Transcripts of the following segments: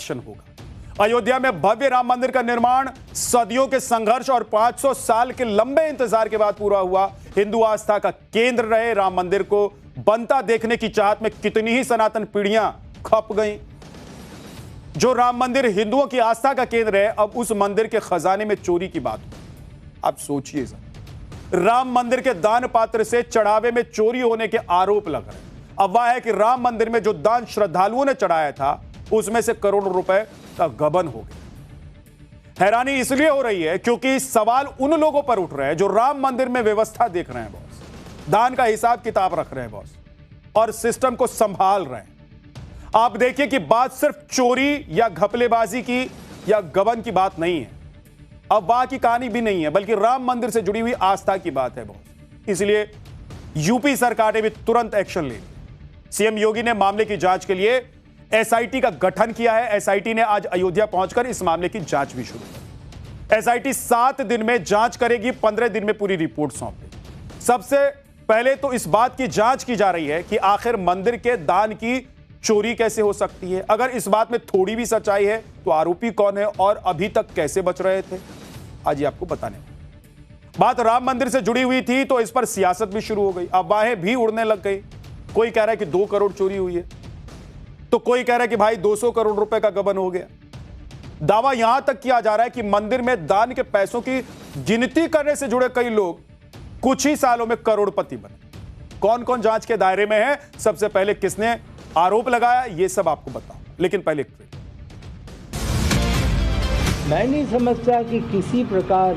Action होगा। अयोध्या में भव्य राम मंदिर का निर्माण सदियों के संघर्ष और 500 साल के लंबे इंतजार के बाद पूरा हुआ। हिंदू आस्था का केंद्र रहे राम मंदिर को बनता देखने की चाहत में कितनी ही सनातन पीढ़ियां खप गईं। जो राम मंदिर हिंदुओं की आस्था का केंद्र है, अब उस मंदिर के खजाने में चोरी की बात हो। आप सोचिए सर, राम मंदिर के दान पात्र से चढ़ावे में चोरी होने के आरोप लग रहे हैं। अफवाह है कि राम मंदिर में जो दान श्रद्धालुओं ने चढ़ाया था उसमें से करोड़ों रुपए का गबन हो गया। हैरानी इसलिए हो रही है क्योंकि सवाल उन लोगों पर उठ रहे हैं जो राम मंदिर में व्यवस्था देख रहे हैं बॉस, दान का हिसाब किताब रख रहे हैं बॉस, और सिस्टम को संभाल रहे हैं। आप देखिए कि बात सिर्फ चोरी या घपलेबाजी की या गबन की बात नहीं है, अफवाह की कहानी भी नहीं है, बल्कि राम मंदिर से जुड़ी हुई आस्था की बात है बॉस। इसलिए यूपी सरकार ने भी तुरंत एक्शन ले लिया। सीएम योगी ने मामले की जांच के लिए एसआईटी का गठन किया है। एसआईटी ने आज अयोध्या पहुंचकर इस मामले की जांच भी शुरू की। एसआईटी 7 दिन में जांच करेगी, 15 दिन में पूरी रिपोर्ट सौंपेगी। सबसे पहले तो इस बात की जांच की जा रही है कि आखिर मंदिर के दान की चोरी कैसे हो सकती है। अगर इस बात में थोड़ी भी सच्चाई है तो आरोपी कौन है और अभी तक कैसे बच रहे थे, आज ये आपको बताने। बात राम मंदिर से जुड़ी हुई थी तो इस पर सियासत भी शुरू हो गई, अफवाहें भी उड़ने लग गई। कोई कह रहा है कि 2 करोड़ चोरी हुई है, तो कोई कह रहा है कि भाई 200 करोड़ रुपए का गबन हो गया। दावा यहां तक किया जा रहा है कि मंदिर में दान के पैसों की गिनती करने से जुड़े कई लोग कुछ ही सालों में करोड़पति बने। कौन कौन जांच के दायरे में है, सबसे पहले किसने आरोप लगाया, यह सब आपको बताऊं, लेकिन पहले मैं नहीं समझता कि किसी प्रकार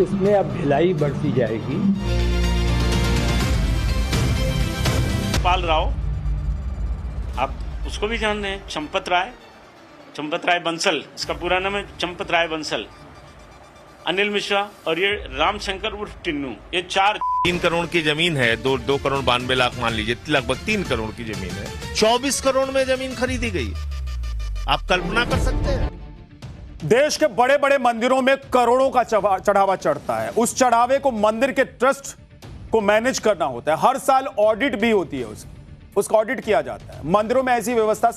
इसमें अब ढिलाई बढ़ती जाएगी। पाल राव, आप उसको भी जान रहे हैं, चंपत राय बंसल, इसका पूरा नाम है चंपत राय बंसल, अनिल मिश्रा और ये रामशंकर उर्फ टिन्नू, ये 3 करोड़ की जमीन है, 2 करोड़ 92 लाख मान लीजिए, लगभग 3 करोड़ की जमीन है। 24 करोड़ में जमीन खरीदी गई। आप कल्पना कर सकते हैं? देश के बड़े बड़े मंदिरों में करोड़ों का चढ़ावा चढ़ता है। उस चढ़ावे को मंदिर के ट्रस्ट को मैनेज करना होता है। हर साल ऑडिट भी होती है, उसका ऑडिट किया जाता है। मंदिरों में ऐसी व्यवस्था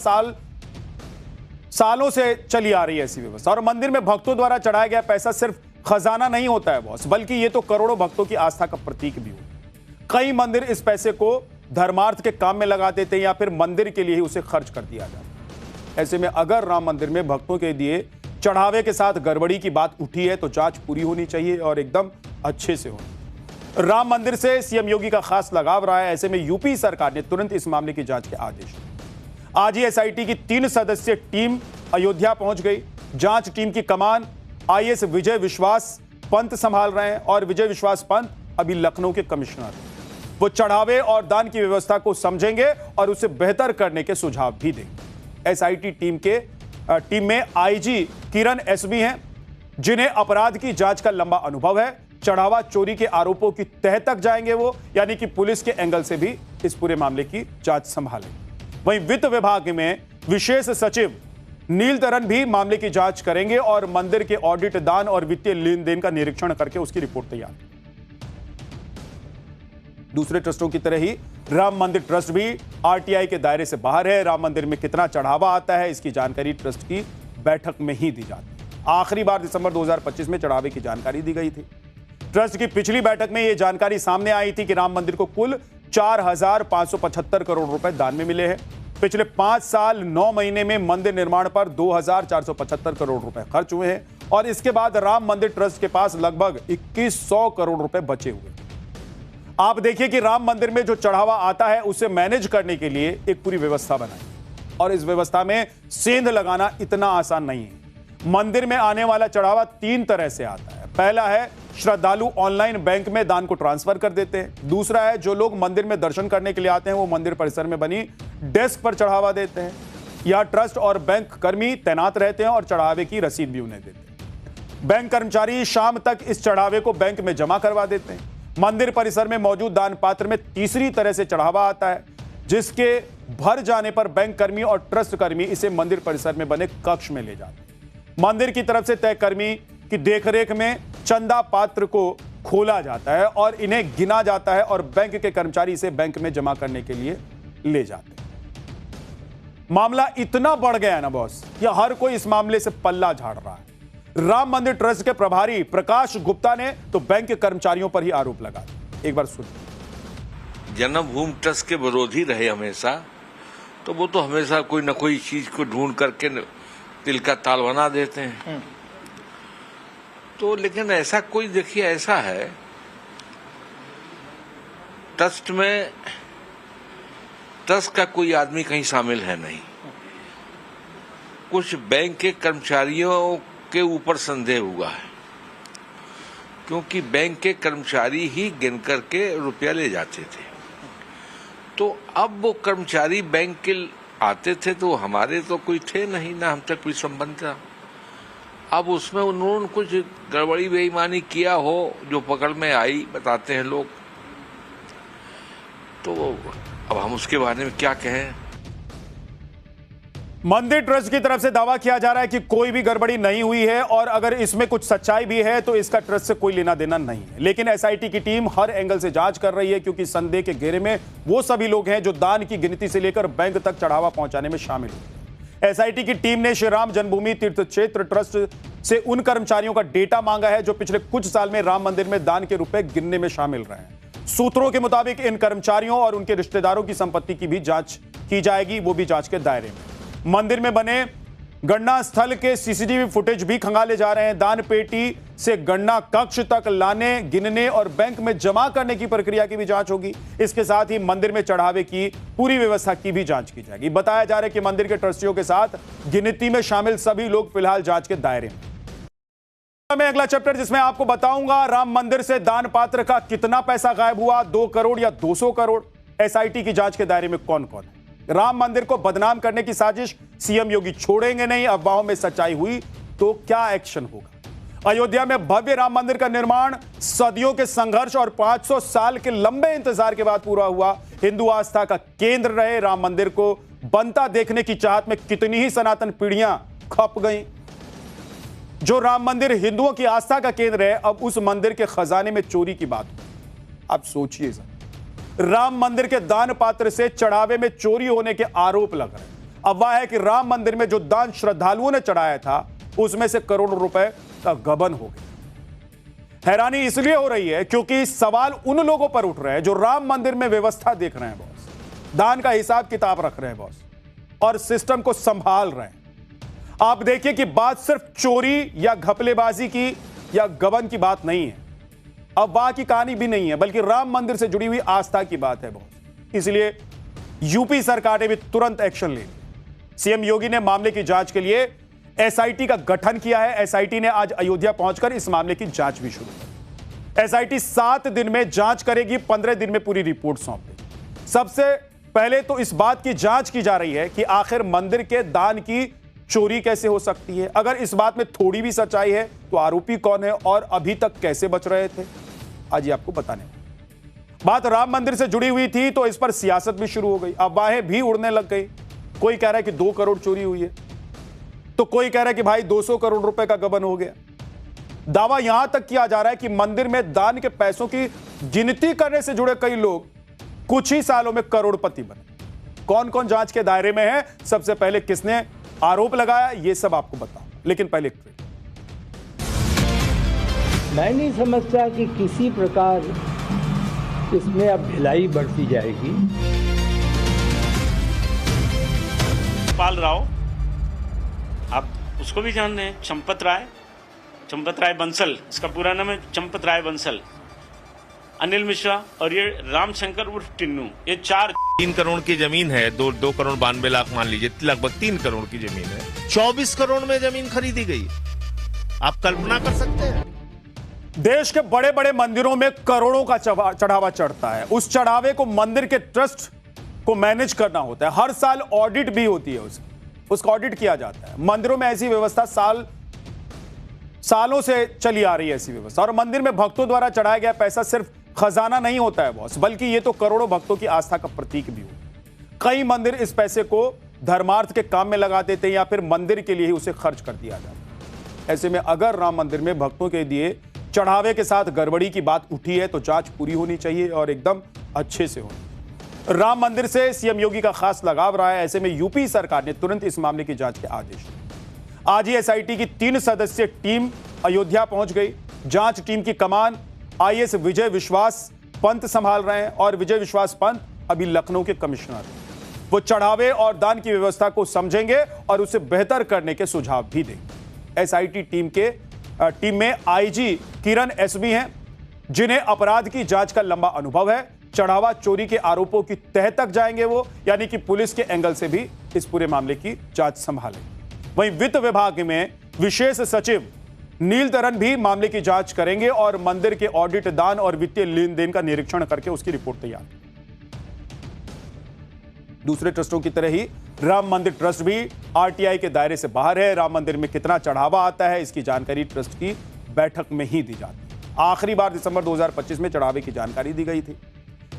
सालों से चली आ रही है ऐसी व्यवस्था। और मंदिर में भक्तों द्वारा चढ़ाया गया पैसा सिर्फ खजाना नहीं होता है बॉस, बल्कि ये तो करोड़ों भक्तों की आस्था का प्रतीक भी होता है। कई मंदिर इस पैसे को धर्मार्थ के काम में लगा देते हैं या फिर मंदिर के लिए ही उसे खर्च कर दिया जाता है। ऐसे में अगर राम मंदिर में भक्तों के दिए चढ़ावे के साथ गड़बड़ी की बात उठी है तो जांच पूरी होनी चाहिए और एकदम अच्छे से होनी। राम मंदिर से सीएम योगी का खास लगाव रहा है। ऐसे में यूपी सरकार ने तुरंत इस मामले की जांच के आदेश दिए। आज ही एसआईटी की 3 सदस्यीय टीम अयोध्या पहुंच गई। जांच टीम की कमान आईएएस विजय विश्वास पंत संभाल रहे हैं और विजय विश्वास पंत अभी लखनऊ के कमिश्नर हैं। वो चढ़ावे और दान की व्यवस्था को समझेंगे और उसे बेहतर करने के सुझाव भी देंगे। एसआईटी टीम में आईजी किरण एसबी हैं, जिन्हें अपराध की जांच का लंबा अनुभव है। चढ़ावा चोरी के आरोपों की तह तक जाएंगे वो, यानी कि पुलिस के एंगल से भी इस पूरे मामले की जांच संभालेंगे। वहीं वित्त विभाग में विशेष सचिव नीलतरन भी मामले की जांच करेंगे और मंदिर के ऑडिट, दान और वित्तीय लेन देन का निरीक्षण करके उसकी रिपोर्ट तैयार। दूसरे ट्रस्टों की तरह ही राम मंदिर ट्रस्ट भी आरटीआई के दायरे से बाहर है। राम मंदिर में कितना चढ़ावा आता है इसकी जानकारी ट्रस्ट की बैठक में ही दी जाती है। आखिरी बार दिसंबर 2025 में चढ़ावे की जानकारी दी गई थी। ट्रस्ट की पिछली बैठक में यह जानकारी सामने आई थी कि राम मंदिर को कुल 4,575 करोड़ रुपए दान में मिले हैं। पिछले 5 साल 9 महीने में मंदिर निर्माण पर 2,475 करोड़ रुपए खर्च हुए हैं और इसके बाद राम मंदिर ट्रस्ट के पास लगभग 2,100 करोड़ रुपए बचे हुए। आप देखिए कि राम मंदिर में जो चढ़ावा आता है उसे मैनेज करने के लिए एक पूरी व्यवस्था बनाई और इस व्यवस्था में सेंध लगाना इतना आसान नहीं है। मंदिर में आने वाला चढ़ावा 3 तरह से आता है। पहला है श्रद्धालु ऑनलाइन बैंक में दान को ट्रांसफर कर देते हैं। दूसरा है जो लोग मंदिर में दर्शन करने के लिए आते हैं वो मंदिर परिसर में बनी डेस्क पर चढ़ावा देते हैं। यहां ट्रस्ट और बैंक कर्मी तैनात रहते हैं और चढ़ावे की रसीद भी उन्हें देते हैं। बैंक कर्मचारी शाम तक इस चढ़ावे को बैंक में जमा करवा देते हैं। मंदिर परिसर में मौजूद दान पात्र में तीसरी तरह से चढ़ावा आता है, जिसके भर जाने पर बैंक कर्मी और ट्रस्ट कर्मी इसे मंदिर परिसर में बने कक्ष में ले जाते हैं। मंदिर की तरफ से तय कर्मी की देखरेख में चंदा पात्र को खोला जाता है और इन्हें गिना जाता है और बैंक के कर्मचारी इसे बैंक में जमा करने के लिए ले जाते हैं। मामला इतना बढ़ गया है ना बॉस कि हर कोई इस मामले से पल्ला झाड़ रहा है। राम मंदिर ट्रस्ट के प्रभारी प्रकाश गुप्ता ने तो बैंक के कर्मचारियों पर ही आरोप लगा। एक बार सुनिए। जन्मभूमि ट्रस्ट के विरोधी रहे हमेशा, तो वो तो हमेशा कोई न कोई चीज को ढूंढ करके तिल का ताल बना देते हैं। तो लेकिन ऐसा कोई, देखिए ऐसा है, ट्रस्ट में ट्रस्ट का कोई आदमी कहीं शामिल है नहीं। कुछ बैंक के कर्मचारियों के ऊपर संदेह हुआ है, क्योंकि बैंक के कर्मचारी ही गिन करके रुपया ले जाते थे। तो अब वो कर्मचारी बैंक के आते थे तो हमारे तो कोई थे नहीं, ना हमसे कोई संबंध था। अब उसमें उन्होंने कुछ गड़बड़ी बेईमानी किया हो जो पकड़ में आई, बताते हैं लोग। तो अब हम उसके बारे में क्या कहें। मंदिर ट्रस्ट की तरफ से दावा किया जा रहा है कि कोई भी गड़बड़ी नहीं हुई है और अगर इसमें कुछ सच्चाई भी है तो इसका ट्रस्ट से कोई लेना देना नहीं है। लेकिन एसआईटी की टीम हर एंगल से जांच कर रही है, क्योंकि संदेह के घेरे में वो सभी लोग हैं जो दान की गिनती से लेकर बैंक तक चढ़ावा पहुंचाने में शामिल हुए। एसआईटी की टीम ने श्री राम जन्मभूमि तीर्थ क्षेत्र ट्रस्ट से उन कर्मचारियों का डेटा मांगा है जो पिछले कुछ साल में राम मंदिर में दान के रुपए गिनने में शामिल रहे हैं। सूत्रों के मुताबिक इन कर्मचारियों और उनके रिश्तेदारों की संपत्ति की भी जांच की जाएगी, वो भी जांच के दायरे में। मंदिर में बने गणना स्थल के सीसीटीवी फुटेज भी खंगाले जा रहे हैं। दान पेटी से गणना कक्ष तक लाने, गिनने और बैंक में जमा करने की प्रक्रिया की भी जांच होगी। इसके साथ ही मंदिर में चढ़ावे की पूरी व्यवस्था की भी जांच की जाएगी। बताया जा रहा है कि मंदिर के ट्रस्टियों के साथ गिनती में शामिल सभी लोग फिलहाल जांच के दायरे में। मैं अगला चैप्टर जिसमें आपको बताऊंगा राम मंदिर से दान पात्र का कितना पैसा गायब हुआ, 2 करोड़ या 200 करोड़। एसआईटी की जांच के दायरे में कौन कौन है। राम मंदिर को बदनाम करने की साजिश सीएम योगी छोड़ेंगे नहीं, अफवाहों में सच्चाई हुई तो क्या एक्शन होगा। अयोध्या में भव्य राम मंदिर का निर्माण सदियों के संघर्ष और 500 साल के लंबे इंतजार के बाद पूरा हुआ। हिंदू आस्था का केंद्र रहे राम मंदिर को बनता देखने की चाहत में कितनी ही सनातन पीढ़ियां खप गईं। जो राम मंदिर हिंदुओं की आस्था का केंद्र है, अब उस मंदिर के खजाने में चोरी की बात हो। आप सोचिए सर, राम मंदिर के दान पात्र से चढ़ावे में चोरी होने के आरोप लग रहे हैं। अफवाह है कि राम मंदिर में जो दान श्रद्धालुओं ने चढ़ाया था उसमें से करोड़ों रुपए का गबन हो गया। हैरानी इसलिए हो रही है क्योंकि सवाल उन लोगों पर उठ रहे हैं जो राम मंदिर में व्यवस्था देख रहे हैं बॉस, दान का हिसाब किताब रख रहे हैं बॉस, और सिस्टम को संभाल रहे हैं। आप देखिए कि बात सिर्फ चोरी या घपलेबाजी की या गबन की बात नहीं है, अफवाह की कहानी भी नहीं है, बल्कि राम मंदिर से जुड़ी हुई आस्था की बात है बहुत। इसलिए यूपी सरकार ने भी तुरंत एक्शन ले लिया। सीएम योगी ने मामले की जांच के लिए एसआईटी का गठन किया है। एसआईटी ने आज अयोध्या पहुंचकर इस मामले की जांच भी शुरू की। एसआईटी 7 दिन में जांच करेगी, 15 दिन में पूरी रिपोर्ट सौंप देगी। सबसे पहले तो इस बात की जांच की जा रही है कि आखिर मंदिर के दान की चोरी कैसे हो सकती है। अगर इस बात में थोड़ी भी सच्चाई है तो आरोपी कौन है और अभी तक कैसे बच रहे थे, आज ये आपको बताने। बात राम मंदिर से जुड़ी हुई थी तो इस पर सियासत भी शुरू हो गई, अफवाहें भी उड़ने लग गई। कोई कह रहा है कि 2 करोड़ चोरी हुई है, तो कोई कह रहा है कि भाई 200 करोड़ रुपए का गबन हो गया। दावा यहां तक किया जा रहा है कि मंदिर में दान के पैसों की गिनती करने से जुड़े कई लोग कुछ ही सालों में करोड़पति बने। कौन कौन जांच के दायरे में है, सबसे पहले किसने आरोप लगाया, ये सब आपको बताऊं, लेकिन पहले मैं नहीं समझता कि किसी प्रकार इसमें अब ढिलाई बढ़ती जाएगी। पाल राव, आप उसको भी जान रहे हैं, चंपत राय बंसल, इसका पूरा नाम है चंपत राय बंसल, अनिल मिश्रा और ये रामशंकर उर्फ टिन्नू, ये 3 करोड़ की जमीन है, 2 करोड़ 92 लाख मान लीजिए, लगभग 3 करोड़ की जमीन है। 24 करोड़ में जमीन खरीदी गई। आप कल्पना कर सकते हैं। देश के बड़े बड़े मंदिरों में करोड़ों का चढ़ावा चढ़ता है। उस चढ़ावे को मंदिर के ट्रस्ट को मैनेज करना होता है। हर साल ऑडिट भी होती है, उसका ऑडिट किया जाता है। मंदिरों में ऐसी व्यवस्था सालों से चली आ रही है ऐसी व्यवस्था। और मंदिर में भक्तों द्वारा चढ़ाया गया पैसा सिर्फ खजाना नहीं होता है बॉस, बल्कि ये तो करोड़ों भक्तों की आस्था का प्रतीक भी होता है। कई मंदिर इस पैसे को धर्मार्थ के काम में लगा देते हैं या फिर मंदिर के लिए ही उसे खर्च कर दिया जाता है। ऐसे में अगर राम मंदिर में भक्तों के दिए चढ़ावे के साथ गड़बड़ी की बात उठी है तो जांच पूरी होनी चाहिए और एकदम अच्छे से होनी। राम मंदिर से सीएम योगी का खास लगाव रहा है। ऐसे में यूपी सरकार ने तुरंत इस मामले की जांच के आदेश दिए। आज ही एसआईटी की 3 सदस्यीय टीम अयोध्या पहुंच गई। जांच टीम की कमान आईएएस विजय विश्वास पंत संभाल रहे हैं और विजय विश्वास पंत अभी लखनऊ के कमिश्नर हैं। वो चढ़ावे और दान की व्यवस्था को समझेंगे और उसे बेहतर करने के सुझाव भी देंगे। एसआईटी टीम में आईजी किरण एसबी हैं, जिन्हें अपराध की जांच का लंबा अनुभव है। चढ़ावा चोरी के आरोपों की तह तक जाएंगे वो, यानी कि पुलिस के एंगल से भी इस पूरे मामले की जांच संभालेंगे। वहीं वित्त विभाग में विशेष सचिव नीलतरन भी मामले की जांच करेंगे और मंदिर के ऑडिट, दान और वित्तीय लेन देन का निरीक्षण करके उसकी रिपोर्ट तैयार। दूसरे ट्रस्टों की तरह ही राम मंदिर ट्रस्ट भी आरटीआई के दायरे से बाहर है। राम मंदिर में कितना चढ़ावा आता है, इसकी जानकारी ट्रस्ट की बैठक में ही दी जाती है। आखिरी बार दिसंबर 2025 में चढ़ावे की जानकारी दी गई थी।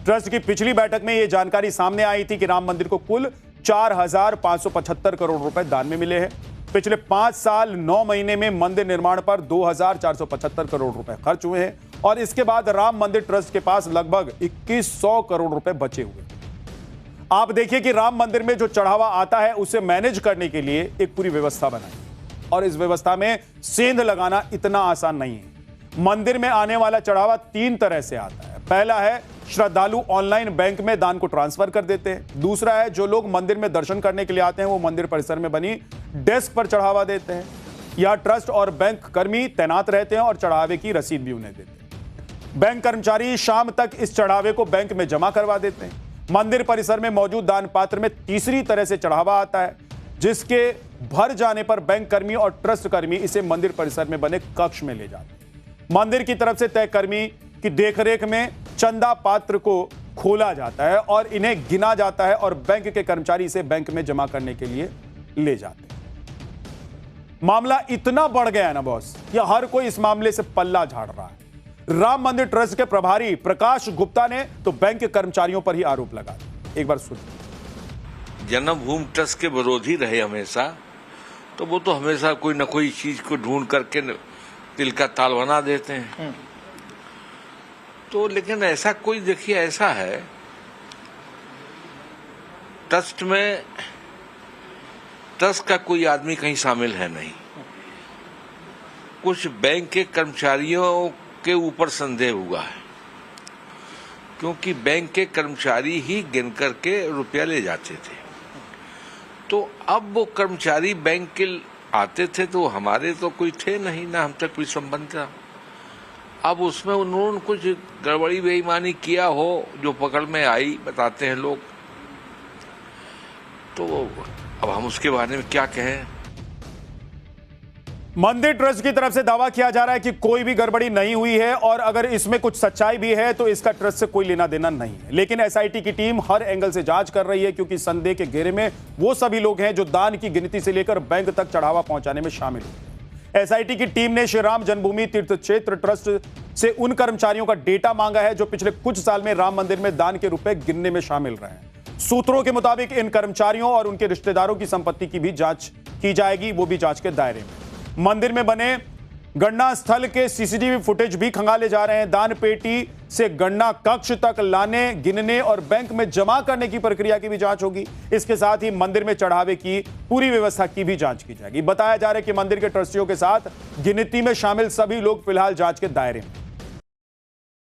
ट्रस्ट की पिछली बैठक में यह जानकारी सामने आई थी कि राम मंदिर को कुल 4,575 करोड़ रुपए दान में मिले हैं। पिछले 5 साल 9 महीने में मंदिर निर्माण पर 2,475 करोड़ रुपए खर्च हुए हैं और इसके बाद राम मंदिर ट्रस्ट के पास लगभग 2,100 करोड़ रुपए बचे हुए। आप देखिए कि राम मंदिर में जो चढ़ावा आता है उसे मैनेज करने के लिए एक पूरी व्यवस्था बनाई और इस व्यवस्था में सेंध लगाना इतना आसान नहीं है। मंदिर में आने वाला चढ़ावा 3 तरह से आता है। पहला है श्रद्धालु ऑनलाइन बैंक में दान को ट्रांसफर कर देते हैं। दूसरा है जो लोग मंदिर में दर्शन करने के लिए आते हैं वो मंदिर परिसर में बनी डेस्क पर चढ़ावा देते हैं। या ट्रस्ट और बैंक कर्मी तैनात रहते हैं और चढ़ावे की रसीद भी उन्हें देते हैं। बैंक कर्मचारी शाम तक इस चढ़ावे को बैंक में जमा करवा देते हैं। मंदिर परिसर में मौजूद दान पात्र में तीसरी तरह से चढ़ावा आता है, जिसके भर जाने पर बैंक कर्मी और ट्रस्ट कर्मी इसे मंदिर परिसर में बने कक्ष में ले जाते हैं। मंदिर की तरफ से तय कर्मी की देखरेख में चंदा पात्र को खोला जाता है और इन्हें गिना जाता है और बैंक के कर्मचारी इसे बैंक में जमा करने के लिए ले जाते हैं। मामला इतना बढ़ गया है ना बॉस, या हर कोई इस मामले से पल्ला झाड़ रहा है। राम मंदिर ट्रस्ट के प्रभारी प्रकाश गुप्ता ने तो बैंक के कर्मचारियों पर ही आरोप लगाया। एक बार सुनिए। जन्मभूमि ट्रस्ट के विरोधी रहे हमेशा, तो वो तो हमेशा कोई न कोई चीज को ढूंढ करके तिल का ताल बना देते हैं। तो लेकिन ऐसा कोई देखिए ऐसा है, ट्रस्ट में ट्रस्ट का कोई आदमी कहीं शामिल है नहीं। कुछ बैंक के कर्मचारियों के ऊपर संदेह हुआ है, क्योंकि बैंक के कर्मचारी ही गिन करके रुपया ले जाते थे। तो अब वो कर्मचारी बैंक के आते थे तो हमारे तो कोई थे नहीं, ना हम तक कोई संबंध था। अब उसमें उन्होंने कुछ गड़बड़ी बेईमानी किया हो जो पकड़ में आई, बताते हैं लोग। तो अब हम उसके बारे में क्या कहें। मंदिर ट्रस्ट की तरफ से दावा किया जा रहा है कि कोई भी गड़बड़ी नहीं हुई है और अगर इसमें कुछ सच्चाई भी है तो इसका ट्रस्ट से कोई लेना देना नहीं है। लेकिन एसआईटी की टीम हर एंगल से जांच कर रही है, क्योंकि संदेह के घेरे में वो सभी लोग हैं जो दान की गिनती से लेकर बैंक तक चढ़ावा पहुंचाने में शामिल हुए। एसआईटी की टीम ने श्री राम जन्मभूमि तीर्थ क्षेत्र ट्रस्ट से उन कर्मचारियों का डेटा मांगा है जो पिछले कुछ साल में राम मंदिर में दान के रुपए गिनने में शामिल रहे हैं। सूत्रों के मुताबिक इन कर्मचारियों और उनके रिश्तेदारों की संपत्ति की भी जांच की जाएगी, वो भी जांच के दायरे में। मंदिर में बने गणना स्थल के सीसीटीवी फुटेज भी खंगाले जा रहे हैं। दान पेटी से गणना कक्ष तक लाने, गिनने और बैंक में जमा करने की प्रक्रिया की भी जांच होगी। इसके साथ ही मंदिर में चढ़ावे की पूरी व्यवस्था की भी जांच की जाएगी। बताया जा रहा है कि मंदिर के ट्रस्टियों के साथ गिनती में शामिल सभी लोग फिलहाल जांच के दायरे में।